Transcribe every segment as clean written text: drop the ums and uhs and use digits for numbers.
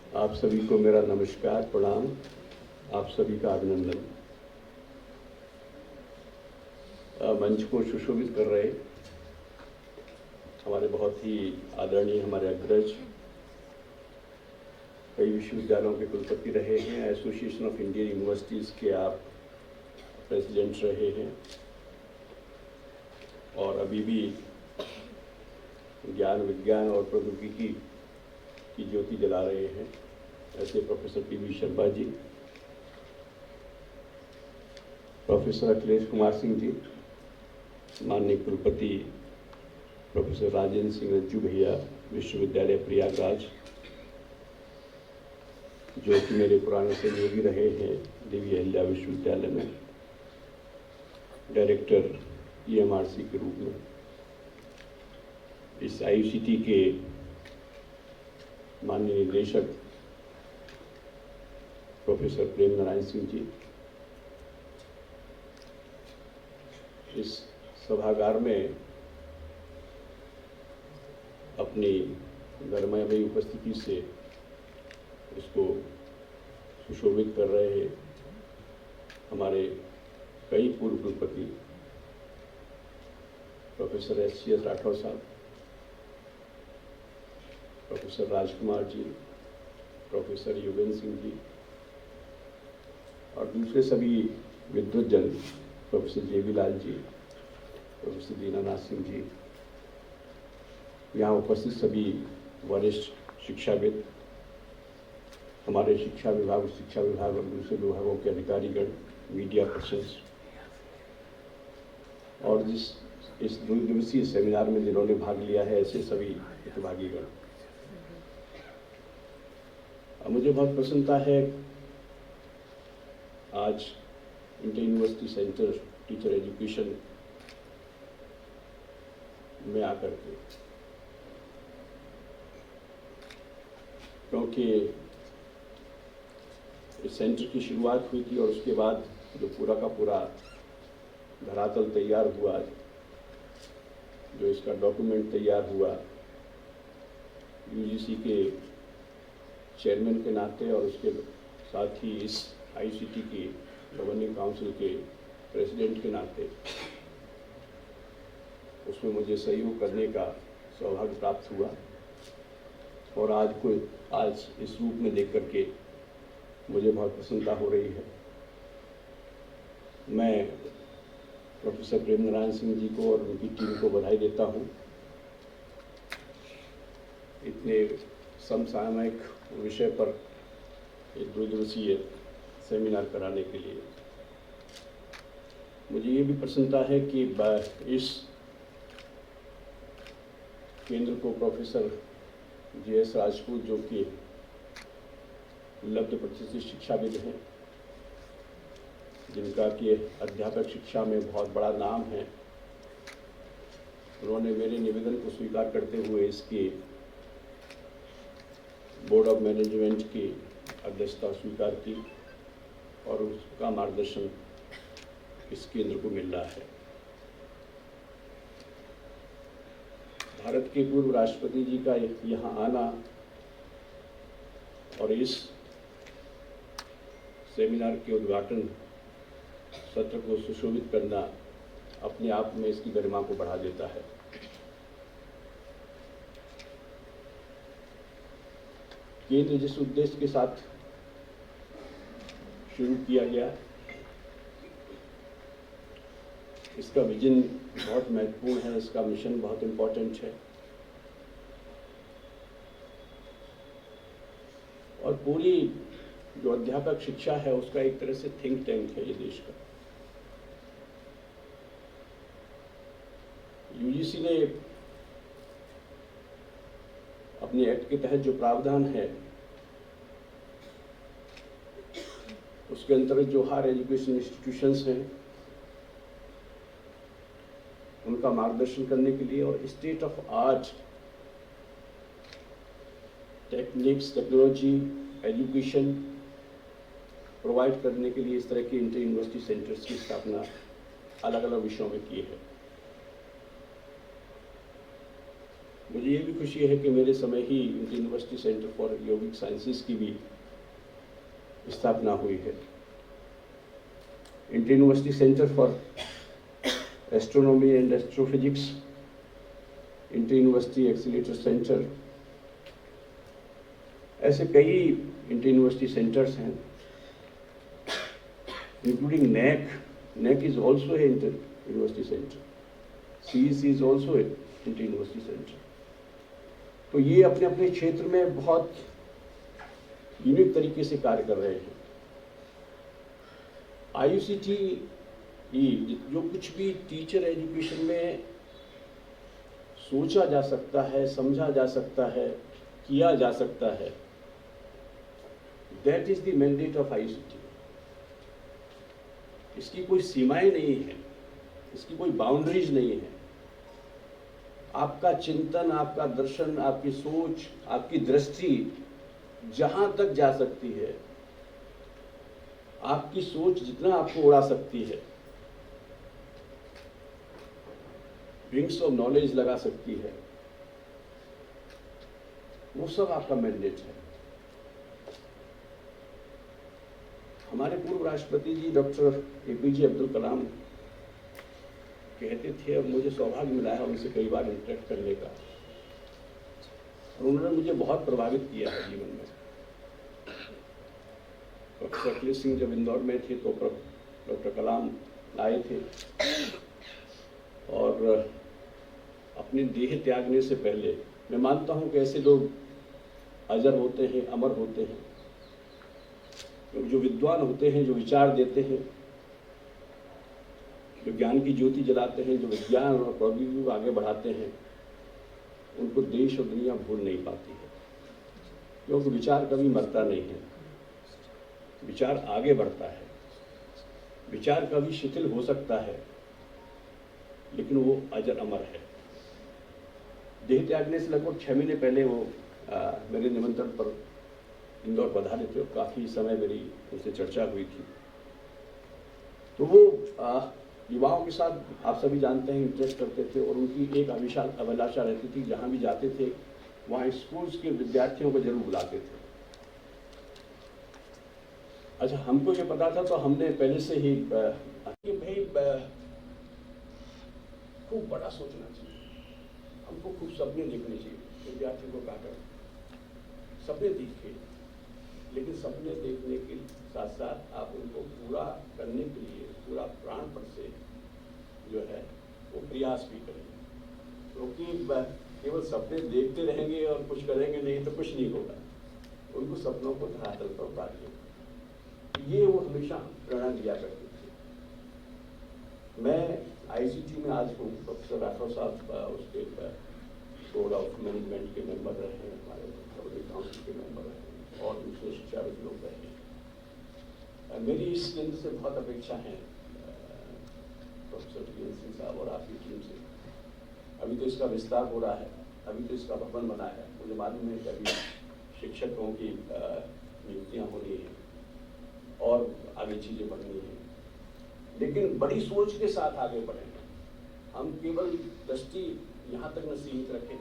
आप सभी को मेरा नमस्कार, प्रणाम। आप सभी का अभिनंदन। मंच को सुशोभित कर रहे हमारे बहुत ही आदरणीय हमारे अग्रज, कई विश्वविद्यालयों के कुलपति रहे हैं, एसोसिएशन ऑफ इंडियन यूनिवर्सिटीज़ के आप प्रेसिडेंट रहे हैं और अभी भी ज्ञान विज्ञान और प्रौद्योगिकी की ज्योति जला रहे हैं, ऐसे professor PV. Sharma ji, professor Akhilesh Kumar Singh ji, माननीय कुलपति प्रोफेसर राजेंद्र सिंह रज्जू भैया, विश्वविद्यालय प्रयागराज, जो कि मेरे पुराने सहयोगी रहे हैं देवी अहिल्या विश्वविद्यालय में डायरेक्टर EMRC के रूप में, इस IUCT के माननीय निदेशक प्रोफेसर प्रेम नारायण सिंह जी, इस सभागार में अपनी गरमामयी उपस्थिति से इसको सुशोभित कर रहे हैं हमारे कई पूर्व कुलपति प्रोफेसर S.C.S. राठौर साहब, प्रोफेसर राजकुमार जी, प्रोफेसर युगेंद्र सिंह जी और दूसरे सभी विद्वतजन, professor JB Lal ji, professor Dinanath Singh ji, यहाँ उपस्थित सभी वरिष्ठ शिक्षाविद, हमारे शिक्षा विभाग और दूसरे विभागों के अधिकारीगण, मीडिया पर्सन्स और इस 2 दिवसीय सेमिनार में जिन्होंने भाग लिया है, ऐसे सभी प्रतिभागीगण। मुझे बहुत प्रसन्नता है आज inter university centre teacher education में आकर के, क्योंकि इस सेंटर की शुरुआत हुई थी और उसके बाद जो पूरा का पूरा धरातल तैयार हुआ, जो इसका डॉक्यूमेंट तैयार हुआ, UGC के चेयरमैन के नाते और उसके साथ ही इस IUCT के गवर्निंग काउंसिल के प्रेसिडेंट के नाते उसमें मुझे सहयोग करने का सौभाग्य प्राप्त हुआ और आज इस रूप में देख करके मुझे बहुत प्रसन्नता हो रही है। मैं प्रोफेसर प्रेम नारायण सिंह जी को और उनकी टीम को बधाई देता हूँ इतने समसामयिक विषय पर एक 2 दिवसीय सेमिनार कराने के लिए। मुझे ये भी प्रसन्नता है कि इस केंद्र को प्रोफेसर JS राजपूत, जो कि लब्ध प्रतिष्ठित शिक्षाविद हैं, जिनका कि अध्यापक शिक्षा में बहुत बड़ा नाम है, उन्होंने मेरे निवेदन को स्वीकार करते हुए इसके बोर्ड ऑफ मैनेजमेंट की अध्यक्षता स्वीकार की और उसका मार्गदर्शन इस केंद्र को मिल रहा है। भारत के पूर्व राष्ट्रपति जी का यहाँ आना और इस सेमिनार के उद्घाटन सत्र को सुशोभित करना अपने आप में इसकी गरिमा को बढ़ा देता है। केंद्र जिस उद्देश्य के साथ शुरू किया गया, इसका विजन बहुत महत्वपूर्ण है, इसका मिशन बहुत इम्पोर्टेंट है और पूरी जो अध्यापक शिक्षा है उसका एक तरह से थिंक टैंक है ये देश का। UGC ने अपने एक्ट के तहत जो प्रावधान है उसके अंतर्गत जो हायर एजुकेशन इंस्टीट्यूशंस हैं उनका मार्गदर्शन करने के लिए और state of art techniques, technology, education provide करने के लिए इस तरह के इंटर यूनिवर्सिटी सेंटर्स की स्थापना अलग अलग विषयों में की है। मुझे मुझे ये भी खुशी है कि मेरे समय ही inter university centre for yogic sciences की भी स्थापना हुई है। Inter university centre for astronomy and astrophysics, inter university accelerator centre, ऐसे कई इंटर यूनिवर्सिटी सेंटर्स हैं, including NAC. NAC is also a inter university center. CEC is also a inter university center. तो ये अपने अपने क्षेत्र में बहुत यूनिक तरीके से कार्य कर रहे हैं। IUCT जो कुछ भी टीचर एजुकेशन में सोचा जा सकता है, समझा जा सकता है, किया जा सकता है, that is the mandate of IUCT। इसकी कोई सीमाएं नहीं है, इसकी कोई बाउंड्रीज नहीं है। आपका चिंतन, आपका दर्शन, आपकी सोच, आपकी दृष्टि जहां तक जा सकती है, आपकी सोच जितना आपको उड़ा सकती है, विंग्स ऑफ नॉलेज लगा सकती है, वो सब आपका मैंडेट है। हमारे पूर्व राष्ट्रपति जी डॉक्टर APJ अब्दुल कलाम कहते थे, और मुझे सौभाग्य मिला है उनसे कई बार इंटरेक्ट करने का, और उन्होंने मुझे बहुत प्रभावित किया है जीवन में। प्रोफेसर अखिलेश सिंह जब इंदौर में थे तो डॉक्टर कलाम आए थे, और अपने देह त्यागने से पहले, मैं मानता हूं कि ऐसे लोग अजर होते हैं, अमर होते हैं, जो विद्वान होते हैं, जो विचार देते हैं, जो ज्ञान की ज्योति जलाते हैं, जो विज्ञान और प्रौद्योगिकी को आगे बढ़ाते हैं, उनको देश और दुनिया भूल नहीं पाती है, क्योंकि विचार कभी मरता नहीं है, विचार आगे बढ़ता है। विचार कभी शिथिल हो सकता है, लेकिन वो अजर अमर है। देह त्यागने से लगभग 6 महीने पहले वो मेरे निमंत्रण पर इंदौर पधारे थे, और काफ़ी समय मेरी उनसे चर्चा हुई थी। तो वो युवाओं के साथ, आप सभी जानते हैं, इंटरेस्ट करते थे, और उनकी एक विशाल अभिलाषा रहती थी, जहाँ भी जाते थे वहाँ स्कूल्स के विद्यार्थियों को जरूर बुलाते थे। अच्छा, हमको ये पता था तो हमने पहले से ही कि भाई खूब बड़ा सोचना चाहिए, हमको खूब सपने देखने चाहिए। विद्यार्थियों को कहा सपने देखिए, लेकिन सपने देखने के साथ साथ आप उनको पूरा करने के लिए पूरा प्राणपण से जो है वो प्रयास भी करेंगे, क्योंकि केवल सपने देखते रहेंगे और कुछ करेंगे नहीं तो कुछ नहीं होगा। उनको सपनों को धरातल पर उतारिए, ये वो हमेशा प्रेरणा दिया करते थे। मैं ICT में आज हूँ, प्रोफेसर राठौर साहब उसके बोर्ड ऑफ मैनेजमेंट के मेंबर रहे हैं, हमारे गवर्निंग काउंसिल के मेंबर रहे हैं, और दूसरे शिक्षाविद लोग रहे हैं। मेरी इस केंद्र से बहुत अपेक्षा है, प्रोफेसर PN सिंह साहब और आपकी टीम से। अभी तो इसका विस्तार हो रहा है, अभी तो इसका भवन बना है, मुझे मालूम है कि अभी शिक्षकों की नियुक्तियाँ होनी हैं और आगे चीज़ें बढ़नी हैं, लेकिन बड़ी सोच के साथ आगे बढ़ें। हम केवल दृष्टि यहाँ तक न सीमित रखें,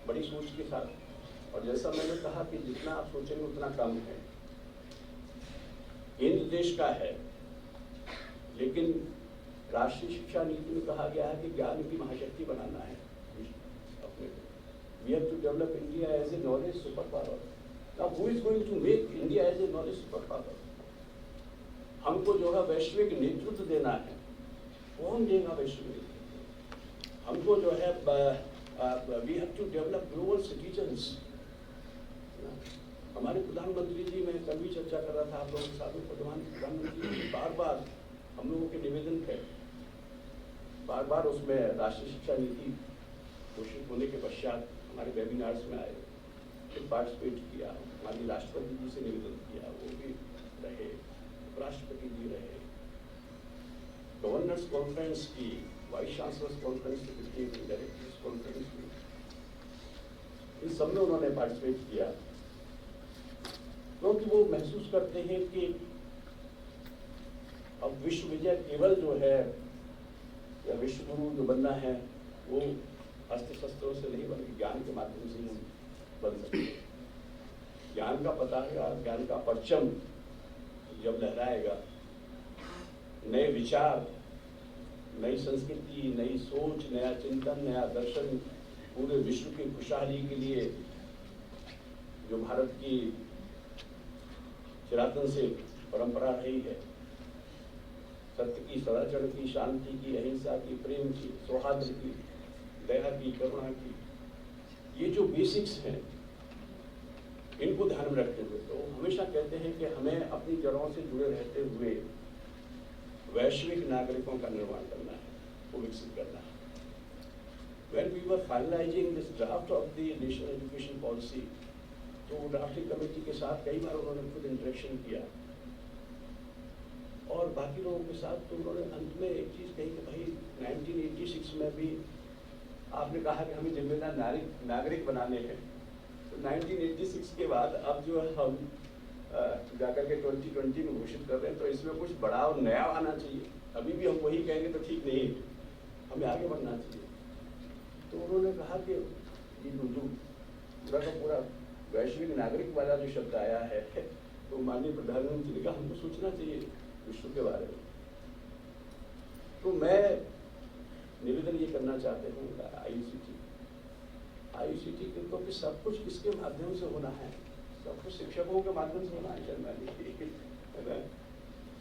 बड़ी सोच के साथ। और जैसा मैंने कहा कि जितना आप सोचेंगे उतना कम है। केंद्र देश का है, लेकिन राष्ट्रीय शिक्षा नीति में कहा गया है कि ज्ञान की महाशक्ति बनाना है अपने को। We have to develop India as a knowledge superpower. Now, who is going to make India as a knowledge superpower? हमको जो है वैश्विक नेतृत्व देना है, कौन देगा वैश्विक नेतृत्व? हमको जो है we have to develop global citizens. हमारे प्रधानमंत्री जी, मैं कल भी चर्चा कर रहा था आप लोगों के साथ, प्रधानमंत्री जी बार बार हम लोगों के निवेदन थे, बार बार उसमें राष्ट्रीय शिक्षा नीति घोषित होने के पश्चात हमारे वेबिनार्स में आए, फिर पार्टिसिपेट किया, हमारी राष्ट्रपति जी से निवेदन किया, वो भी रहे, राष्ट्रपति जी रहे, गवर्नर्स कॉन्फ्रेंस की, वाइस चांसलर्स कॉन्फ्रेंस की, डायरेक्टर्स कॉन्फ्रेंस की, इन सब में उन्होंने पार्टिसिपेट किया, क्योंकि वो महसूस करते हैं कि अब विश्व विजय केवल जो है या विश्व गुरु जो बनना है वो अस्त्र शस्त्रों से नहीं बल्कि ज्ञान के माध्यम से ही हम बन सकते हैं। ज्ञान का पताका, ज्ञान का परचम जब लहराएगा, नए विचार, नई संस्कृति, नई सोच, नया चिंतन, नया दर्शन पूरे विश्व की खुशहाली के लिए जो भारत की चिरातन से परंपरा रही है, सत्य की, सदाचार की, शांति की, अहिंसा की, प्रेम की, सौहार्द की, दया की, करुणा की, ये जो बेसिक्स हैं, इनको ध्यान में रखते हुए तो हमेशा कहते हैं कि हमें अपनी जड़ों से जुड़े रहते हुए वैश्विक नागरिकों का निर्माण करना है, वो विकसित करना है। When we were finalizing this draft of the National Education Policy, तो ड्राफ्टिंग कमेटी के साथ कई बार उन्होंने खुद इंटरेक्शन किया और बाकी लोगों के साथ, तो उन्होंने अंत में एक चीज़ कही कि भाई 1986 में भी आपने कहा कि हमें जिम्मेदार नागरिक बनाने हैं, तो 1986 के बाद अब जो है हम जाकर के 2020 में घोषित कर रहे हैं, तो इसमें कुछ बड़ा और नया आना चाहिए। अभी भी हम वही कहेंगे तो ठीक नहीं, हमें आगे बढ़ना चाहिए। तो उन्होंने कहा कि ये जो पूरा का पूरा वैश्विक नागरिक वाला जो शब्द आया है, तो माननीय प्रधानमंत्री का हमको सोचना चाहिए विश्व के बारे में। तो मैं निवेदन ये करना चाहते हूँ आईसीटी क्योंकि सब कुछ किसके माध्यम से होना है, सब कुछ शिक्षकों के माध्यम से होना है।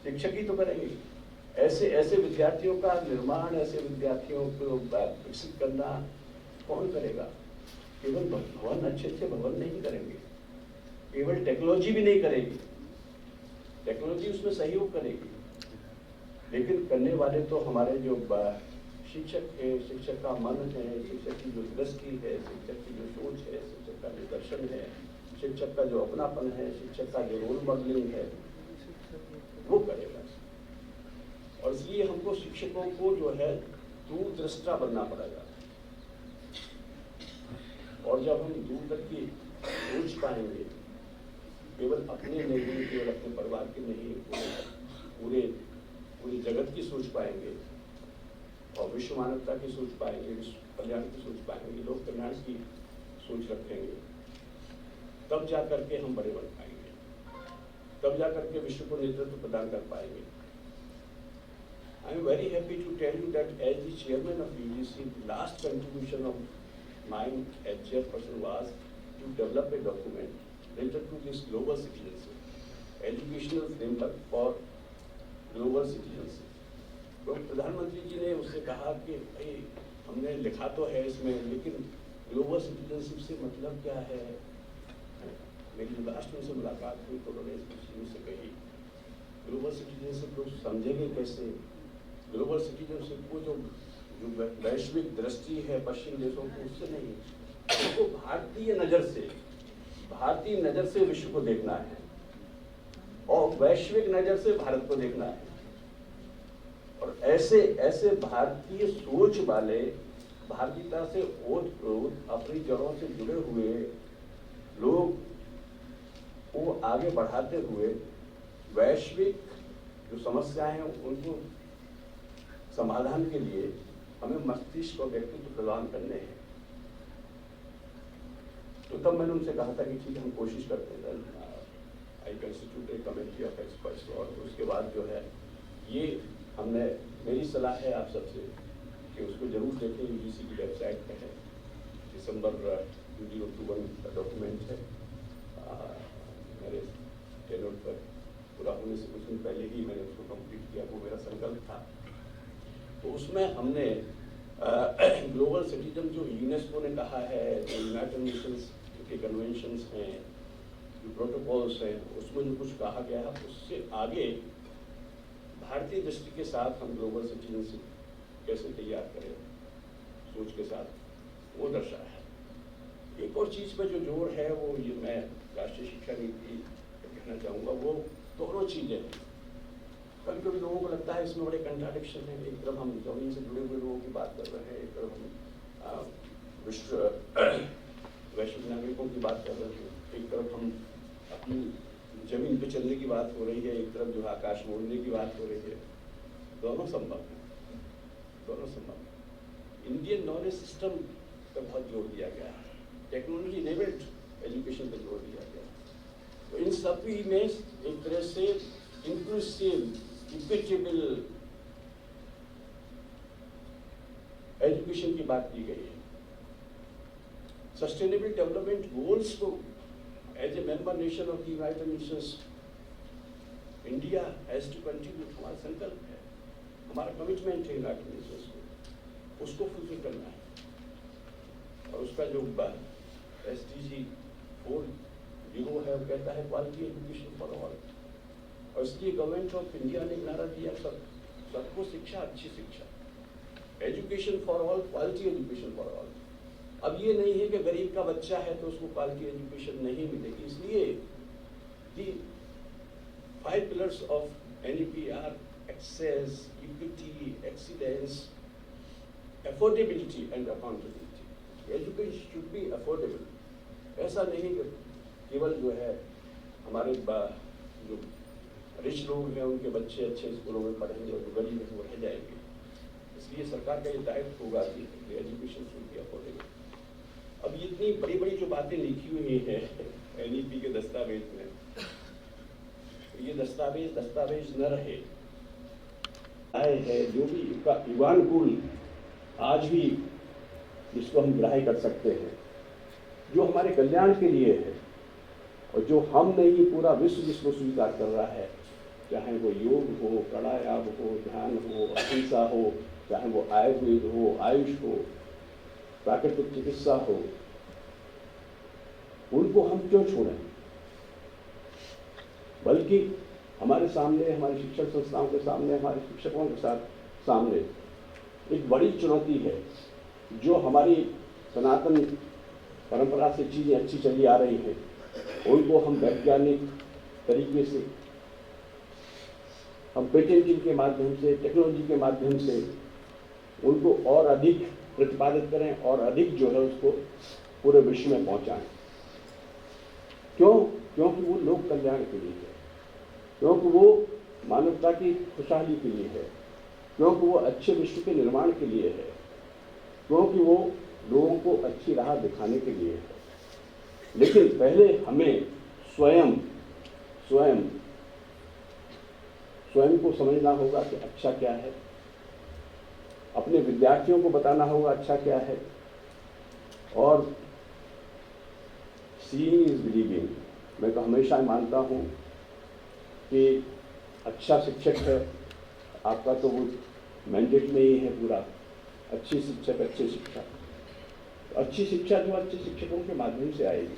शिक्षक ही तो करेंगे। ऐसे विद्यार्थियों का निर्माण, ऐसे विद्यार्थियों को विकसित करना कौन करेगा? केवल भवन, अच्छे भवन नहीं करेंगे, केवल टेक्नोलॉजी भी नहीं करेगी, टेक्नोलॉजी उसमें सहयोग करेगी, लेकिन करने वाले तो हमारे जो शिक्षक है, शिक्षक का मन है, शिक्षक की जो दृष्टि है, शिक्षक की जो सोच है, शिक्षक का जो दर्शन है, शिक्षक का जो अपनापन है, शिक्षक का जो रोल मॉडलिंग है, वो करेगा। और इसलिए हमको शिक्षकों को जो है दूरदृष्टा बनना पड़ेगा। और जब हम दूर तक की सोच पाएंगे, केवल अपने नहीं, केवल अपने परिवार की नहीं, पूरे जगत की सोच पाएंगे और विश्व मानवता की सोच पाएंगे, विश्व कल्याण की सोच पाएंगे, लोक कल्याण की सोच रखेंगे, तब जा करके हम बड़े बन पाएंगे, तब जा करके विश्व को नेतृत्व प्रदान कर पाएंगे। I am very happy to tell you that as the chairman of UGC, the last contribution of mine as chairperson was to develop a document related to this global citizenship, educational framework for global citizenship. तो प्रधानमंत्री जी ने उससे कहा कि भाई हमने लिखा तो है इसमें, लेकिन ग्लोबल सिटीजनशिप से मतलब क्या है? मेरी लास्ट में से मुलाकात हुई तो उन्होंने इस चीज़ से कही, ग्लोबल सिटीजनशिप लोग समझेंगे कैसे? ग्लोबल सिटीजनशिप को जो वैश्विक दृष्टि है पश्चिम देशों की, उससे नहीं, उसको भारतीय नज़र से विश्व को देखना है और वैश्विक नज़र से भारत को देखना है। और ऐसे भारतीय सोच वाले, भारतीयता से ओत-प्रोत अपनी जड़ों से जुड़े हुए लोग को आगे बढ़ाते हुए वैश्विक जो समस्याएं हैं उनको समाधान के लिए हमें मस्तिष्क और व्यक्तित्व प्रदान करने हैं। तो तब मैंने उनसे कहा था कि ठीक है, हम कोशिश करते हैं। I constitute a committee of experts, और उसके बाद जो है ये मेरी सलाह है आप सबसे कि उसको जरूर देखें। यूजीसी की वेबसाइट पे है, दिसंबर 2021 का डॉक्यूमेंट है। मेरे टेनर पर पूरा होने से कुछ दिन पहले ही मैंने उसको कंप्लीट किया, वो मेरा संकल्प था। तो उसमें हमने ग्लोबल सिटीजन जो यूनेस्को ने कहा है, जो यूनाइटेड नेशंस के कन्वेंशंस हैं, जो प्रोटोकॉल्स हैं, उसमें जो कुछ कहा गया है, उससे आगे भारतीय दृष्टि के साथ हम ग्लोबल सिटीजनशिप कैसे तैयार करें, सोच के साथ, वो दर्शाया है। एक और चीज़ पर जो जोर है वो ये मैं राष्ट्रीय शिक्षा नीति कहना चाहूँगा, वो दोनों चीज़ें। कभी कभी लोगों को लगता है इसमें बड़े कंट्राडिक्शन है। एक तरफ हम जमीन से जुड़े हुए लोगों की बात कर रहे हैं, एक तरफ हम वैश्विक नागरिकों की बात कर रहे हैं, एक तरफ हम अपनी जमीन पे चलने की बात हो रही है, एक तरफ जो है आकाश मोड़ने की बात हो रही है। दोनों संभव है, दोनों संभव है। इंडियन नॉलेज सिस्टम पे बहुत जोर दिया गया है, टेक्नोलॉजी इनेबल्ड एजुकेशन पे जोर दिया गया। तो इन सभी में एक तरह से इंक्लूसिव इक्विटेबल एजुकेशन की बात की गई है। सस्टेनेबल डेवलपमेंट गोल्स को as a member nation of the United Nations India has to continue, हमारा संकल्प है, हमारा कमिटमेंट है यूनाइटेड नेशंस को, उसको फुलफिल करना है। और उसका जो SDG 4.0 है वो कहता है क्वालिटी एजुकेशन फॉर ऑल। और इसलिए गवर्नमेंट ऑफ इंडिया ने नारा दिया सबको शिक्षा, अच्छी शिक्षा, education for all, quality education for all. अब ये नहीं है कि गरीब का बच्चा है तो उसको क्वालिटी एजुकेशन नहीं मिलेगी, इसलिए दी 5 pillars of NEP are access, equity, excellence, affordability and accountability. Education should be affordable. ऐसा नहीं कि केवल जो है हमारे जो रिच लोग हैं उनके बच्चे अच्छे स्कूलों में पढ़ेंगे और जो गरीब है वो रह जाएंगे। इसलिए सरकार का ये दायित्व होगा कि एजुकेशन शुड बी अफोर्डेबल। अब ये इतनी बड़ी बड़ी जो बातें लिखी हुई हैं NEP के दस्तावेज में, ये दस्तावेज न रहे आए है जो भी युगानुकूल आज भी जिसको हम ग्राह्य कर सकते हैं, जो हमारे कल्याण के लिए है और जो हम नहीं पूरा विश्व जिसको स्वीकार कर रहा है, चाहे वो योग हो, प्राणायाम हो, ध्यान हो, अहिंसा हो, चाहे वो आयुर्वेद हो, आयुष हो, प्राकृतिक चिकित्सा हो, उनको हम क्यों छोड़ें? बल्कि हमारे सामने, हमारी शिक्षण संस्थाओं के सामने, हमारे शिक्षकों के सामने एक बड़ी चुनौती है। जो हमारी सनातन परंपरा से चीज़ें अच्छी चली आ रही हैं, उनको हम वैज्ञानिक तरीके से, हम पेटेंटिंग के माध्यम से, टेक्नोलॉजी के माध्यम से उनको और अधिक प्रतिपादित करें और अधिक जो है उसको पूरे विश्व में पहुंचाएं। क्यों? क्योंकि वो लोक कल्याण के लिए है, क्योंकि वो मानवता की खुशहाली के लिए है, क्योंकि वो अच्छे विश्व के निर्माण के लिए है, क्योंकि वो लोगों को अच्छी राह दिखाने के लिए है। लेकिन पहले हमें स्वयं को समझना होगा कि अच्छा क्या है, अपने विद्यार्थियों को बताना होगा अच्छा क्या है। और सीइंग इज बिलीविंग। मैं तो हमेशा मानता हूँ कि अच्छा शिक्षक है आपका, तो वो मैंडेट में ही है पूरा, अच्छी शिक्षक, अच्छी शिक्षा। अच्छी शिक्षा जो अच्छे शिक्षकों के माध्यम से आएगी।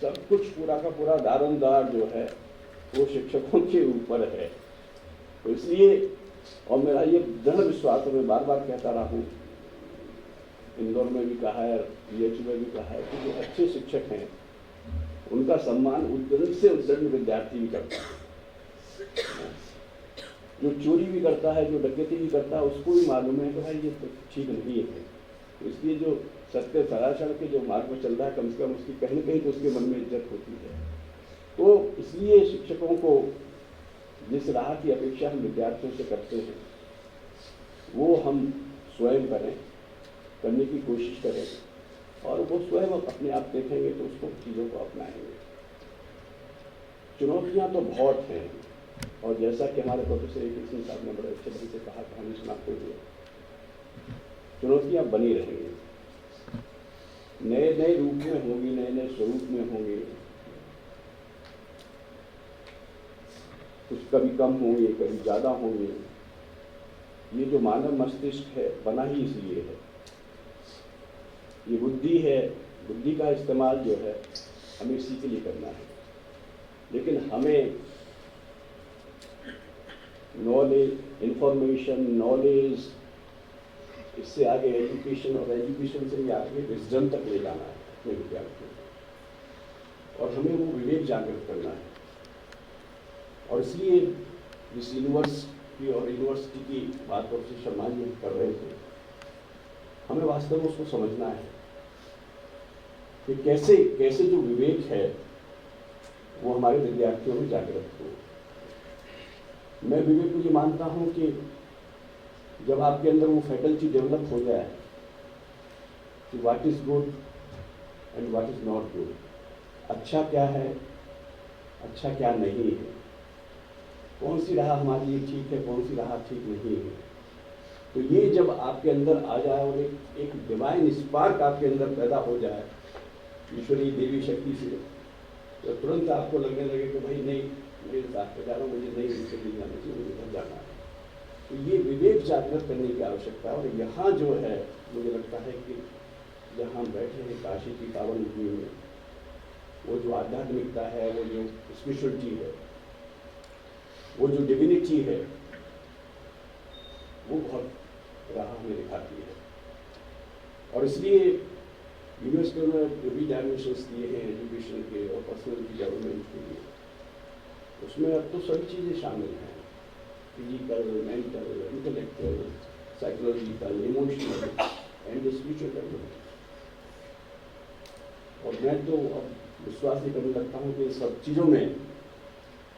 सब कुछ पूरा का पूरा दारोमदार जो है वो शिक्षकों के ऊपर है। तो इसलिए, और मेरा ये दृढ़ विश्वास है, मैं बार बार कहता रहा हूँ, इंदौर में भी कहा है, PH में भी कहा है कि जो अच्छे शिक्षक हैं उनका सम्मान उद्दंड से उद्दंड विद्यार्थी भी करता है। जो चोरी भी करता है, जो डकैती भी करता है, उसको भी मालूम है कि भाई ये तो ठीक नहीं है। तो इसलिए जो सत्य सरासर के जो मार्ग में चल रहा है, कम से कम उसकी कहीं न कहीं तो उसके मन में इज्जत होती है। तो इसलिए शिक्षकों को जिस राह की अपेक्षा हम विद्यार्थियों से करते हैं वो हम स्वयं करने की कोशिश करें, और वो स्वयं अपने आप देखेंगे तो उसको चीज़ों को अपनाएंगे। चुनौतियाँ तो बहुत हैं, और जैसा कि हमारे प्रोफेसर कृष्ण साहब ने बड़े अच्छे ढंग से कहा, कहानी सुनाते हुए, चुनौतियाँ बनी रहेंगी, नए नए रूप में होंगी, नए नए स्वरूप में होंगी, कुछ कभी कम होंगे, कभी ज़्यादा होंगे। ये जो मानव मस्तिष्क है बना ही इसलिए है, ये बुद्धि है, बुद्धि का इस्तेमाल जो है हमें इसी के लिए करना है। लेकिन हमें नॉलेज, इंफॉर्मेशन, नॉलेज, इससे आगे एजुकेशन, और एजुकेशन से भी आगे विजडम तक ले जाना है अपने विद्यार्थियों को, और हमें वो विवेक जागृत करना है। और इसलिए जिस यूनिवर्सिटी और यूनिवर्सिटी की बात प्रोफेसर शर्मा जी कर रहे थे, हमें वास्तव में उसको समझना है कि कैसे कैसे जो विवेक है वो हमारे विद्यार्थियों में जागृत हो। मैं विवेक को ये मानता हूँ कि जब आपके अंदर वो फैकल्टी डेवलप हो जाए कि what is good and what is not good, अच्छा क्या है, अच्छा क्या नहीं है, कौन सी राह हमारे लिए ठीक है, कौन सी राह ठीक नहीं है। तो ये जब आपके अंदर आ जाए और एक डिवाइन स्पार्क आपके अंदर पैदा हो जाए ईश्वरीय देवी शक्ति से, तो तुरंत आपको लगने लगे कि भाई नहीं, मेरे साथ पे जा रहा हूँ, मुझे नहीं इसके लिए जाना चाहिए, मुझे घर जाना है। तो ये विवेक जागृत करने की आवश्यकता है। और यहाँ जो है मुझे लगता है कि जहाँ हम बैठे हैं काशी की पावन भूमि में, वो जो आध्यात्मिकता है, वो जो स्पिरिचुअलिटी है, वो जो डिविनिटी है, वो बहुत राह हमें दिखाती है। और इसलिए यूनेस्को ने जो भी डायमेंशंस दिए हैं एजुकेशन के और पर्सनैलिटी डेवलपमेंट के लिए, उसमें अब तो सभी चीज़ें शामिल हैं, physical, mental, intellectual, psychological, emotional and spiritual development. और मैं तो अब विश्वास ही करने लगता हूँ कि इन सब चीज़ों में,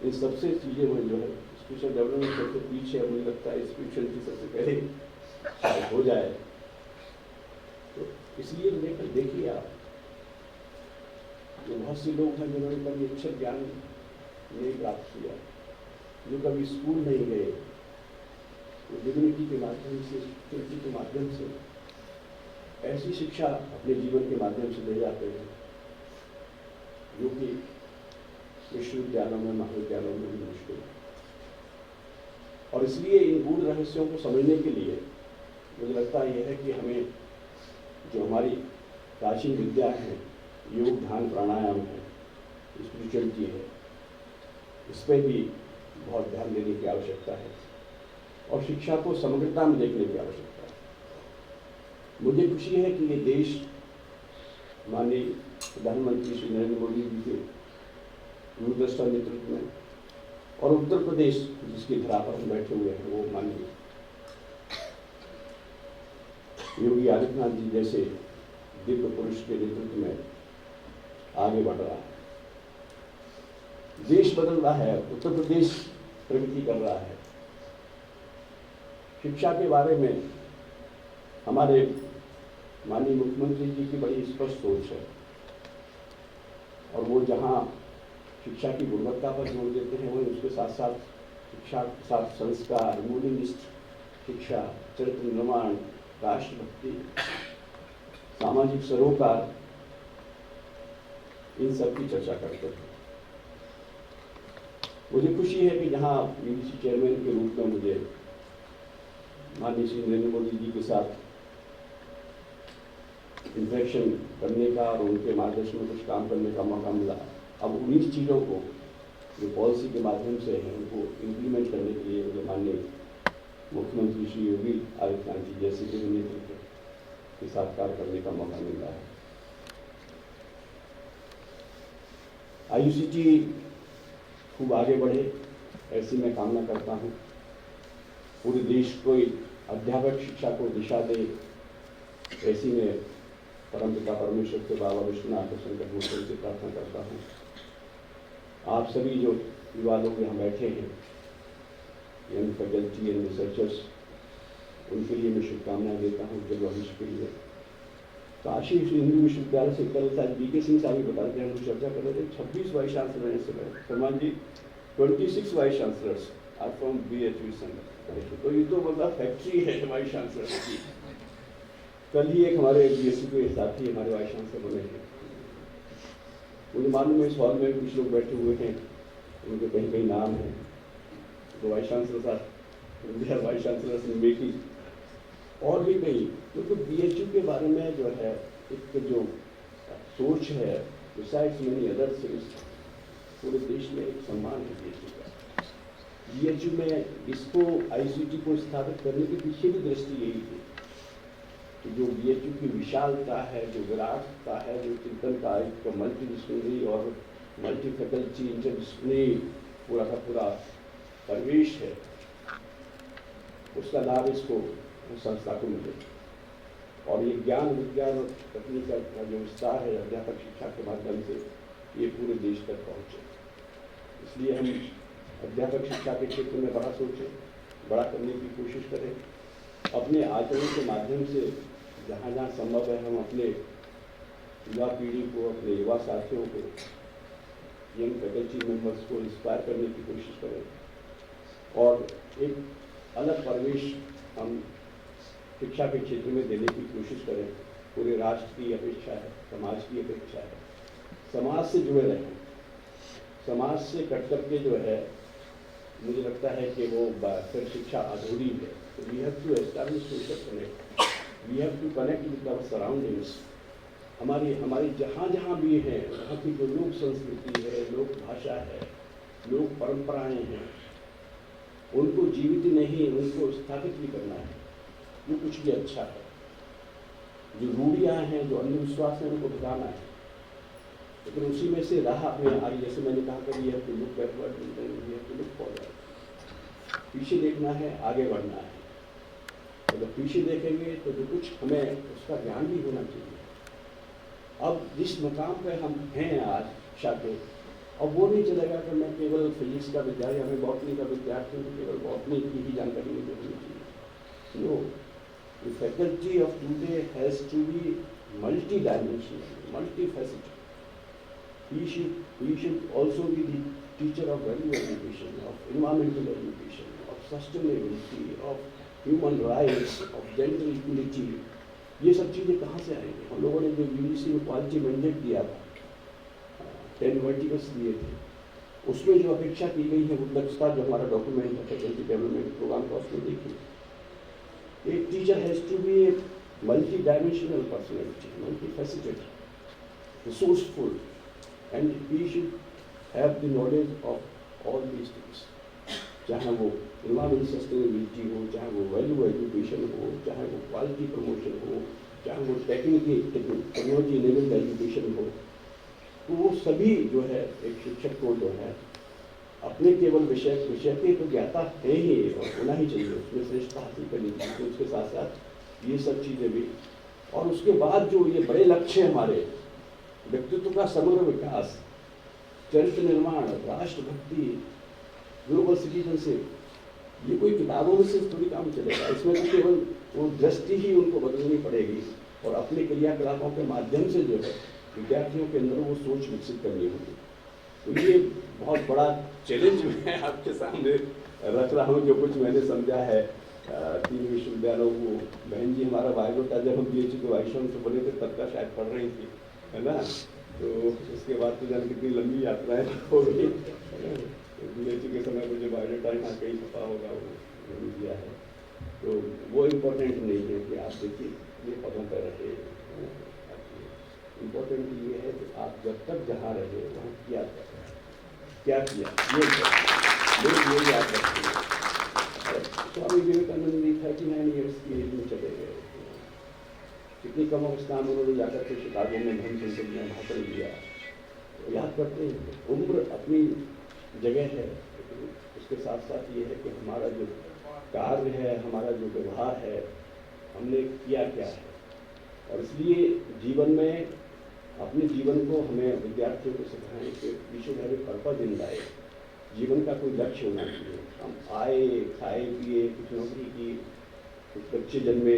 इन सबसे चीज़ों में जो है स्पिरिचुअल डेवलपमेंट सबसे पीछे है। मुझे लगता है स्पिरिचुअलिटी सबसे पहले शायद हो जाए। तो इसलिए लेकर देखिए आप, जो बहुत से लोग हैं जिन्होंने कभी अक्षर ज्ञान नहीं प्राप्त किया, जो कभी स्कूल नहीं गए, वो डिविनिटी के माध्यम से, स्पिरिचुअलिटी के माध्यम से ऐसी शिक्षा अपने जीवन के माध्यम से ले जाते हैं जो कि विश्वविद्यालयों में, महाविद्यालयों में भी मुश्किल है। और इसलिए इन गूढ़ रहस्यों को समझने के लिए मुझे लगता यह है कि हमें जो हमारी प्राचीन विद्या है, योग, ध्यान, प्राणायाम है, स्पिरिचुअलिटी है, इस पर भी बहुत ध्यान देने की आवश्यकता है और शिक्षा को समग्रता में देखने की आवश्यकता है। मुझे खुशी है कि ये देश माननीय प्रधानमंत्री श्री नरेंद्र मोदी जी के दूरदर्शी नेतृत्व में और उत्तर प्रदेश जिसकी धरा पर हम बैठे हुए हैं, वो माननीय योगी आदित्यनाथ जी जैसे दिव्य पुरुष के नेतृत्व में आगे बढ़ रहा है। देश बदल रहा है, उत्तर प्रदेश प्रगति कर रहा है। शिक्षा के बारे में हमारे माननीय मुख्यमंत्री जी की बड़ी स्पष्ट सोच है और वो जहाँ शिक्षा की गुणवत्ता पर जोर देते हैं, वहीं उसके साथ साथ शिक्षा के साथ संस्कार, मूल्यनिष्ठ शिक्षा, चरित्र निर्माण, राष्ट्रभक्ति, सामाजिक सरोकार, इन सब की चर्चा करते हैं। मुझे खुशी है कि जहाँ यूजीसी चेयरमैन के रूप में मुझे माननीय श्री नरेंद्र मोदी जी के साथ इंटरेक्शन करने का और उनके मार्गदर्शन में कुछ काम करने का मौका मिला। अब उन्हीं चीज़ों को जो पॉलिसी के माध्यम से हैं, उनको इम्प्लीमेंट करने के लिए मुझे माननीय मुख्यमंत्री श्री योगी आदित्यनाथ जी जैसे के नेतृत्व के साथ कार्य करने का मौका मिल रहा है। IUCT खूब आगे बढ़े, ऐसी मैं कामना करता हूँ। पूरे देश को अध्यापक शिक्षा को दिशा दे, ऐसी मैं परमपिता परमेश्वर के बाबा विश्वनाथ शंकर गोस्वामी से प्रार्थना करता हूँ। आप सभी जो युवा लोग यहाँ बैठे हैं, यंग फैकल्टी एंड रिसर्चर्स, उनके लिए मैं शुभकामनाएं देता हूँ उनके भविष्य के लिए। काशी हिंदू विश्वविद्यालय से कल शायद BK सिंह साहब भी बता रहे, हम चर्चा कर रहे थे, 26 वाइस चांसलर हैं इस समय। Salman ji, 26 vice chancellors are from BHU संघ। तो ये तो मतलब फैक्ट्री है वाइस चांसलर की। कल ही एक हमारे BSU के साथी हमारे वाइस चांसलर बने हैं। मुझे मालूम है इस हॉल में कुछ लोग बैठे हुए हैं, उनके कहीं कहीं नाम है, तो वाइस चांसलर साहब, वाइस चांसलर मेकी और भी कई, क्योंकि BHU के बारे में जो है एक जो सोच है, बिसाइड्स मेनी अदर्स, पूरे देश में एक सम्मान है BHU का। BHU में इसको ICT को स्थापित करने के पीछे भी दृष्टि यही थी कि जो BHU की विशालता है, जो विराटता है, जो चिंतन का एक मल्टी डिसिप्लिनरी और मल्टी फैकल्टी इंटरडिसिप्लिनरी पूरा का पूरा परिवेश है, उसका लाभ इसको संस्था को मिले। और ये ज्ञान, विज्ञान और तकनीक का जो विस्तार है अध्यापक शिक्षा के माध्यम से, ये पूरे देश तक पहुँचे। इसलिए हम अध्यापक शिक्षा के क्षेत्र में बड़ा सोचें, बड़ा करने की कोशिश करें, अपने आचरण के माध्यम से जहाँ जहाँ संभव है हम अपने युवा पीढ़ी को, अपने युवा साथियों को, यंग फैकल्टी मेंबर्स को इंस्पायर करने की कोशिश करें और एक अलग परिवेश हम शिक्षा के क्षेत्र में देने की कोशिश करें। पूरे राष्ट्र की अपेक्षा है, समाज की अपेक्षा है, समाज से जुड़े रहें। समाज से कट करके जो है, मुझे लगता है कि वो फिर शिक्षा अधूरी है। तो we have to establish social connect, we have to connect with our surroundings. हमारी जहाँ जहाँ भी हैं, वहाँ की जो लोक संस्कृति है, लोक भाषा है, लोक परंपराएं हैं, उनको जीवित नहीं, उनको स्थापित भी करना है। जो कुछ भी अच्छा है, जो रूढ़ियाँ हैं, जो अंधविश्वास हैं, उनको बताना है। लेकिन उसी में से राह में आगे, जैसे मैंने कहा कभी है कि लुक बैकवर्ड, तो लुक फॉरवर्ड। पीछे देखना है, आगे बढ़ना है। अगर पीछे देखेंगे तो जो कुछ हमें उसका ज्ञान भी होना चाहिए। अब जिस मकाम पे हम हैं आज शिक्षा के, अब वो नहीं चलेगा कि मैं केवल फिजिक्स का विद्यार्थी, हमें बॉटनी का विद्यार्थी हूँ, केवल बॉटनी की ही जानकारी मुझे होनी चाहिए। No, the faculty of today has to be multi dimensional, multi faceted. We should also be the teacher of value education, of environmental education, of sustainability, of human rights, of gender equality. ये सब चीज़ें कहाँ से आएंगी? हम लोगों ने जो यूनिवर्सिटी में क्वालिटी मैंडेट दिया था, 10 वर्टिकल्स दिए थे, उसमें जो अपेक्षा की गई है, वो दक्षता जो हमारा डॉक्यूमेंट है फैकल्टी डेवलपमेंट प्रोग्राम का, उसमें देखिए एक teacher has to be a multi dimensional personality, multi faceted, resourceful, and we should have the knowledge of all these things. चाहे वो environmental sustainability हो, चाहे वो value education हो, चाहे वो quality promotion हो, चाहे वो technology enabled education हो, तो वो सभी जो है एक शिक्षक को जो है अपने केवल विषय के तो ज्ञाता है ही और होना ही चाहिए, उसमें श्रेष्ठता हासिल करनी चाहिए। तो उसके साथ साथ ये सब चीज़ें भी, और उसके बाद जो ये बड़े लक्ष्य हमारे व्यक्तित्व का समग्र विकास, चरित्र निर्माण, राष्ट्रभक्ति, ग्लोबल सिटीजनशिप, ये कोई किताबों में से थोड़ी काम चलेगा। इसमें तो केवल वो दृष्टि ही उनको बदलनी पड़ेगी और अपने क्रियाकलापों के माध्यम से जो है विद्यार्थियों के अंदर वो सोच विकसित करनी होगी। तो ये बहुत बड़ा चैलेंज मैं आपके सामने रख रहा हूँ। जो कुछ मैंने समझा है 3 विश्वविद्यालयों को, बहन जी हमारा बायोडाटा जब हम PhD के वाइस चांसलर से बने थे तब का शायद पढ़ रही थी, है ना। तो उसके बाद तो जान कितनी लंबी यात्रा है हो गई। PhD के समय मुझे बायोडाटा यहाँ कहीं छपा होगा, वो दिया है। तो वो इम्पोर्टेंट नहीं है कि आप देखिए ये पदों पर रहे। इम्पोर्टेंट ये है कि आप जब तक जहाँ रहे वहाँ क्या कर रहे हैं, क्या किया, ये याद रखते हैं। स्वामी विवेकानंद भी 39 ईयर्स की एज में चले गए। कितनी कम अवस्था में उन्होंने जाकर के शिकागो में धर्म संसद में भाषण दिया। तो याद करते हैं उम्र अपनी जगह है, लेकिन उसके साथ साथ ये है कि हमारा जो कार्य है, हमारा जो व्यवहार है, हमने किया क्या है। और इसलिए जीवन में, अपने जीवन को हमें विद्यार्थियों को सिखाएं कि we should have a purpose in life. जीवन का कोई लक्ष्य होना चाहिए। हम आए, खाए पिए, कुछ नौकरी की, कुछ बच्चे जन्मे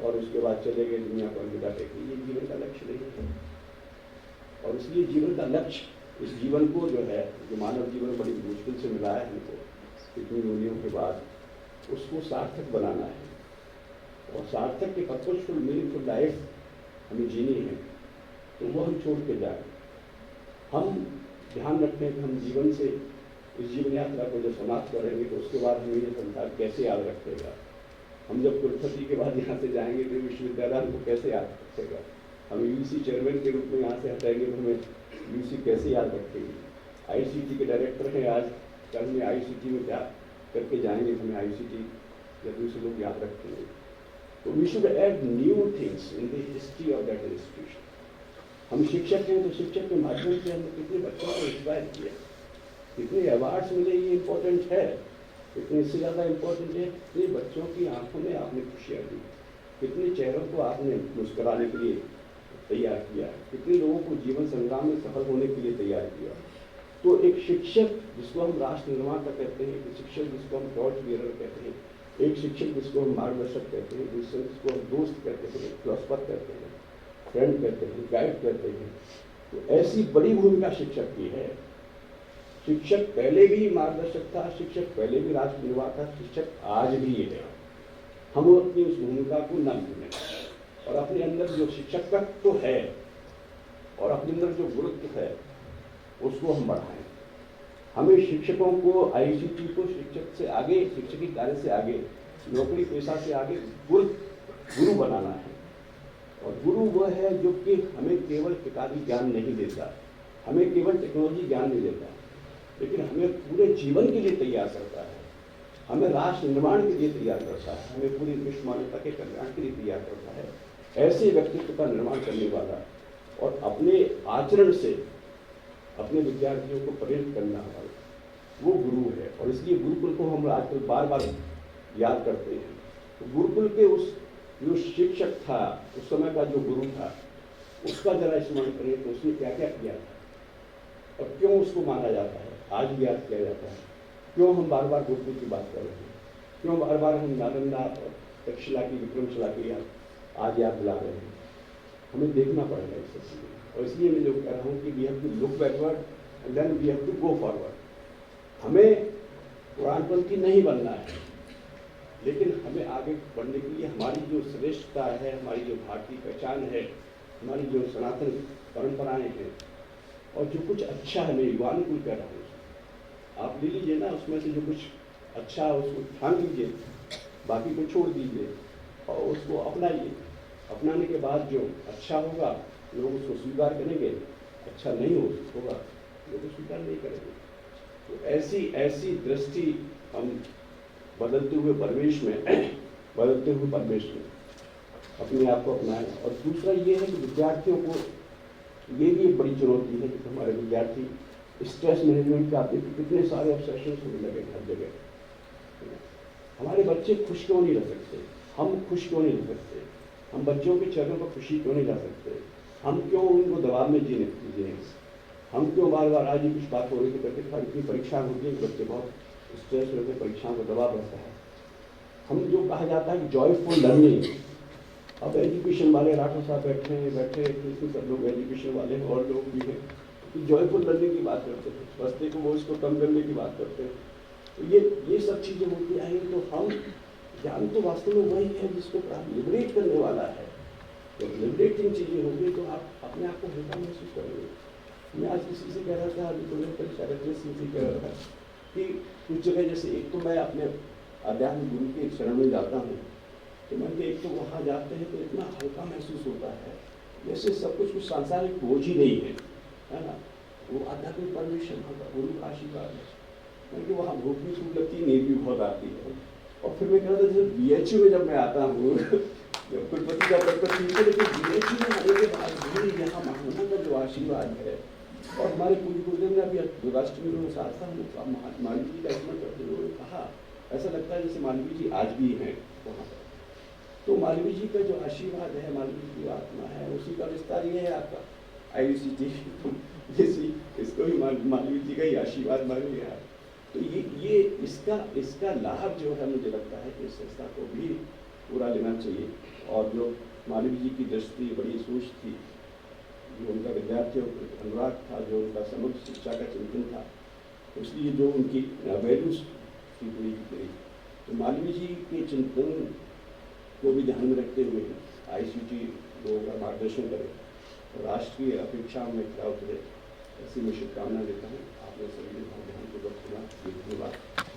और उसके बाद चले गए दुनिया को अलविदा कहते, ये जीवन का लक्ष्य नहीं है। और इसलिए जीवन का लक्ष्य, इस जीवन को जो है, जो मानव जीवन बड़ी मुश्किल से मिला है हमको इतनी दूरियों के बाद, उसको सार्थक बनाना है। और सार्थक के पर्पसफुल मीनिंगफुल लाइफ हमें जीनी है, तो वो हम छोड़ के जाए। हम ध्यान रखें कि हम जीवन से, इस जीवन यात्रा को जब समाप्त करेंगे तो उसके बाद हमें ये संसार कैसे याद रखेगा। हम जब कुलपति के बाद यहाँ से जाएंगे तो विश्वविद्यालय हमको कैसे याद रखेगा। हम UC चेयरमैन के रूप में यहाँ से हटाएंगे तो हमें UC कैसे याद रखेगी। ICT के डायरेक्टर हैं आज, कल में ICT में क्या करके जाएंगे, हमें ICT या दूसरे लोग याद रखेंगे। तो we should add new things in the history of that institution. हम शिक्षक हैं तो शिक्षक के माध्यम से हमने कितने बच्चों को इंस्पायर किया, कितने अवार्ड्स मिले, ये इम्पोर्टेंट है। कितने इससे ज़्यादा इम्पोर्टेंट है कितने बच्चों की आंखों में आपने खुशियाँ दी, कितने चेहरों को आपने मुस्कुराने के लिए तैयार किया, कितने लोगों को जीवन संग्राम में सफल होने के लिए तैयार किया। तो एक शिक्षक जिसको हम राष्ट्र निर्माता कहते हैं, एक शिक्षक जिसको हम टॉर्च बेरर कहते हैं, एक शिक्षक जिसको हम मार्गदर्शक कहते हैं, जिसको हम दोस्त कहते हैं, फिलोसफर कहते हैं, फ्रेंड कहते हैं, गाइड कहते हैं, तो ऐसी बड़ी भूमिका शिक्षक की है। शिक्षक पहले भी मार्गदर्शक था, शिक्षक पहले भी राष्ट्र निर्वाह था, शिक्षक आज भी है। हम अपनी उस भूमिका को न भूलें और अपने अंदर जो शिक्षकत्व तो है और अपने अंदर जो गुरुत्व है उसको हम बढ़ाएं। हमें शिक्षकों को, आईसीटी को शिक्षक से आगे, शिक्षकी कार्य से आगे, नौकरी पेशा से आगे गुरु बनाना है। और गुरु वह है जो कि हमें केवल किताबी ज्ञान नहीं देता, हमें केवल टेक्नोलॉजी ज्ञान नहीं देता, लेकिन हमें पूरे जीवन के लिए तैयार करता है, हमें राष्ट्र निर्माण के लिए तैयार करता है, हमें पूरी विश्व मानवता के कल्याण के लिए तैयार करता है। ऐसे व्यक्तित्व का निर्माण करने वाला और अपने आचरण से अपने विद्यार्थियों को प्रेरित करने वाला वो गुरु है। और इसलिए गुरुकुल को हम आजकल बार बार याद करते हैं। तो गुरुकुल के उस जो शिक्षक था, उस समय का जो गुरु था, उसका जरा स्मरण करें तो उसने क्या क्या किया था और क्यों उसको माना जाता है, आज भी याद किया जाता है। क्यों हम बार बार गुरुकुल की बात कर रहे हैं, क्यों बार बार हम नालंदा और तक्षशिला की, विक्रमशिला की आज याद दिला रहे हैं। हमें देखना पड़ेगा इस चीज़। और इसलिए मैं जो कह रहा हूँ कि we have to look backward and then we have to go forward. हमें पुराणपंथी नहीं बनना है, लेकिन हमें आगे बढ़ने के लिए हमारी जो श्रेष्ठता है, हमारी जो भारतीय पहचान है, हमारी जो सनातन परंपराएं हैं और जो कुछ अच्छा है, मैं युवाओं को कह रहा हूँ, आप ले लीजिए ना, उसमें से जो कुछ अच्छा है उसको ठान लीजिए, बाकी को छोड़ दीजिए और उसको अपनाइए। अपनाने के बाद जो अच्छा होगा लोग उसको स्वीकार करेंगे, अच्छा नहीं होगा लोग स्वीकार नहीं करेंगे। तो ऐसी दृष्टि हम बदलते हुए परिवेश में अपने आप को अपनाएं। और दूसरा ये है कि विद्यार्थियों को ये भी एक बड़ी चुनौती है कि हमारे विद्यार्थी स्ट्रेस मैनेजमेंट के आते हैं, कितने सारे ऑब्सेशन होने लगे हर जगह। हमारे बच्चे खुश क्यों नहीं रह सकते, हम खुश क्यों नहीं रह सकते, हम बच्चों के चेहरों पर खुशी क्यों नहीं ला सकते, हम क्यों उनको दबाव में जीने, हम क्यों बार बार, आज ही कुछ बात हो रही थी करके था, इतनी परीक्षा होती है, बच्चे बहुत स्ट्रेस में होते, परीक्षाओं का दबाव रहता है। हम जो कहा जाता है कि जॉयफुल लर्निंग, अब एजुकेशन वाले राठौर साहब बैठे सब लोग एजुकेशन वाले और लोग भी हैं, तो जॉयफुल लर्निंग की बात करते हैं, बस्ते को वो इसको कम करने की बात करते हैं। तो ये सब चीज़ें होती आई, तो हम ज्ञान तो वास्तव में वही है जिसको लिबरेट करने वाला है। जब लिबरेटिंग चीज़ें होंगी तो आप अपने आप को हल्का महसूस करेंगे। मैं आज किसी से कह रहा था, अभी तो कह रहा था कि कुछ जगह, जैसे एक तो मैं अपने अध्यात्म गुरु के शरण में जाता हूँ, तो मैं एक तो वहाँ जाते हैं तो इतना हल्का महसूस होता है जैसे सब कुछ सांसारिक बोझ ही नहीं है ना। वो आध्यात्मिक परमेश्वर गुरु का आशीर्वाद है, क्योंकि वहाँ भूख भी खूब लगती है, नींद भी बहुत आती है। और फिर मैं कह रहा था जैसे BHU में जब मैं आता हूँ जब कुलपति का पद पर, लेकिन BHU में आने के बाद भी यहाँ महात्मा का जो आशीर्वाद है, और हमारे पूज्य गुरुदेव ने अभी राष्ट्रपति में साथ था, मालवीय जी का स्मरण करते हुए कहा, ऐसा लगता है जैसे मालवीय जी आज भी हैं वहाँ पर। तो मालवीय जी का जो आशीर्वाद है, मालवीय जी की आत्मा है, उसी का विस्तार ये है आपका IUCT, जैसी इसको भी मालवीय जी का ही आशीर्वाद मानिए आप। तो ये इसका लाभ जो है, मुझे लगता है कि इस संस्था को भी पूरा लेना चाहिए। और जो मालवीय जी की दृष्टि, बड़ी सोच थी, जो उनका विद्यार्थियों का अनुराग था, जो उनका समग्र शिक्षा का चिंतन था, इसलिए जो उनकी वैल्यूज थी पूरी की पूरी, तो मालवीय जी के चिंतन को भी ध्यान में रखते हुए ICT लोगों का मार्गदर्शन करे और राष्ट्रीय अपेक्षा में खरा उतरे, ऐसी मैं शुभकामना देता हूँ। आपने सभी ने ध्यानपूर्वक सुना, धन्यवाद।